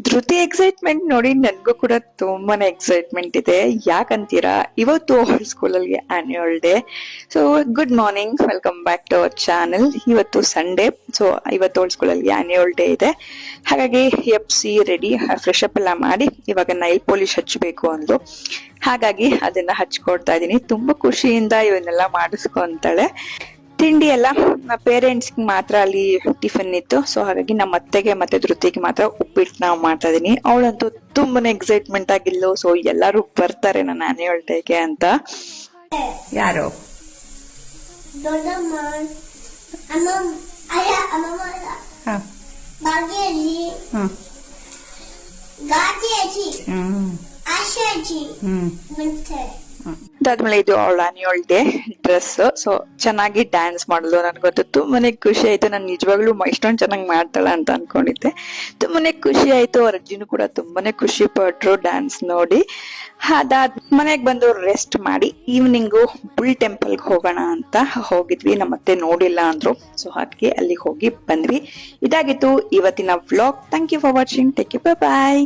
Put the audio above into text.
Dhriti excitement ನೋಡಿ ನನ್ಗೂ ಕೂಡ ತುಂಬಾನೇ ಎಕ್ಸೈಟ್ಮೆಂಟ್ ಇದೆ. ಯಾಕಂತೀರಾ, ಇವತ್ತು ಅವಳ ಸ್ಕೂಲಲ್ಲಿ annual day. So good morning, welcome back to our channel. ಇವತ್ತು ಸಂಡೇ, ಸೊ ಇವತ್ತು ಅವಳ ಸ್ಕೂಲಲ್ಲಿ ಆನ್ಯುವಲ್ ಡೇ ಇದೆ. ಹಾಗಾಗಿ ಎಪ್ಸಿ ರೆಡಿ, ಫ್ರೆಶ್ ಅಪ್ ಎಲ್ಲ ಮಾಡಿ ಇವಾಗ ನೈಲ್ ಪಾಲಿಶ್ ಹಚ್ಚಬೇಕು ಅಂದ್ಲು. ಹಾಗಾಗಿ ಅದನ್ನ ಹಚ್ಕೊಡ್ತಾ ಇದೀನಿ. ತುಂಬಾ ಖುಷಿಯಿಂದ ಇವನ್ನೆಲ್ಲ ಮಾಡಿಸ್ಕೊಂತಾಳೆ. ತಿಂಡಿ ಎಲ್ಲ ಪೇರೆಂಟ್ಸ್ ಮಾತ್ರ ಅಲ್ಲಿ ಟಿಫಿನ್ ಇತ್ತು. ಸೊ ಹಾಗಾಗಿ ನಮ್ಮ ಅತ್ತೆಗೆ ಮತ್ತೆ ಧೃತಿಗೆ ಮಾತ್ರ ಉಪ್ಪಿಟ್ಟು ನಾವು ಮಾಡ್ತಾ ಇದೀನಿ. ಅವಳಂತೂ ತುಂಬಾನೇ ಎಕ್ಸೈಟ್ಮೆಂಟ್ ಆಗಿಲ್ಲ. ಸೊ ಎಲ್ಲರೂ ಬರ್ತಾರೆ ನನ್ನ ಆನ್ಯುವಲ್ ಡೇಗೆ ಅಂತ. ಯಾರು? ದೊಡ್ಡಮ್ಮ, ಅದಾದ್ಮೇಲೆ ಇದು ಅವಳ ಆನ್ಯುವಲ್ ಡೇ ಡ್ರೆಸ್. ಸೊ ಚೆನ್ನಾಗಿ ಡ್ಯಾನ್ಸ್ ಮಾಡಲು ನನ್ಗಂತೂ ತುಂಬಾನೇ ಖುಷಿ ಆಯ್ತು. ನಾನು ನಿಜವಾಗ್ಲೂ ಇಷ್ಟೊಂದು ಚೆನ್ನಾಗಿ ಮಾಡ್ತಾಳ ಅಂತ ಅನ್ಕೊಂಡಿದ್ದೆ. ತುಂಬಾನೇ ಖುಷಿ ಆಯ್ತು. ಅವ್ರ ಅಜ್ಜಿನೂ ಕೂಡ ತುಂಬಾನೇ ಖುಷಿ ಪಟ್ರು ಡ್ಯಾನ್ಸ್ ನೋಡಿ. ಅದಾದ್ ಮನೆಗ್ ಬಂದು ರೆಸ್ಟ್ ಮಾಡಿ ಈವ್ನಿಂಗು ಬುಲ್ ಟೆಂಪಲ್ಗೆ ಹೋಗೋಣ ಅಂತ ಹೋಗಿದ್ವಿ. ನಮ್ಮತ್ತೆ ನೋಡಿಲ್ಲ ಅಂದ್ರು. ಸೊ ಹಾಗೆ ಅಲ್ಲಿ ಹೋಗಿ ಬಂದ್ವಿ. ಇದಾಗಿತ್ತು ಇವತ್ತಿನ vlog. Thank you for watching. Take you, bye.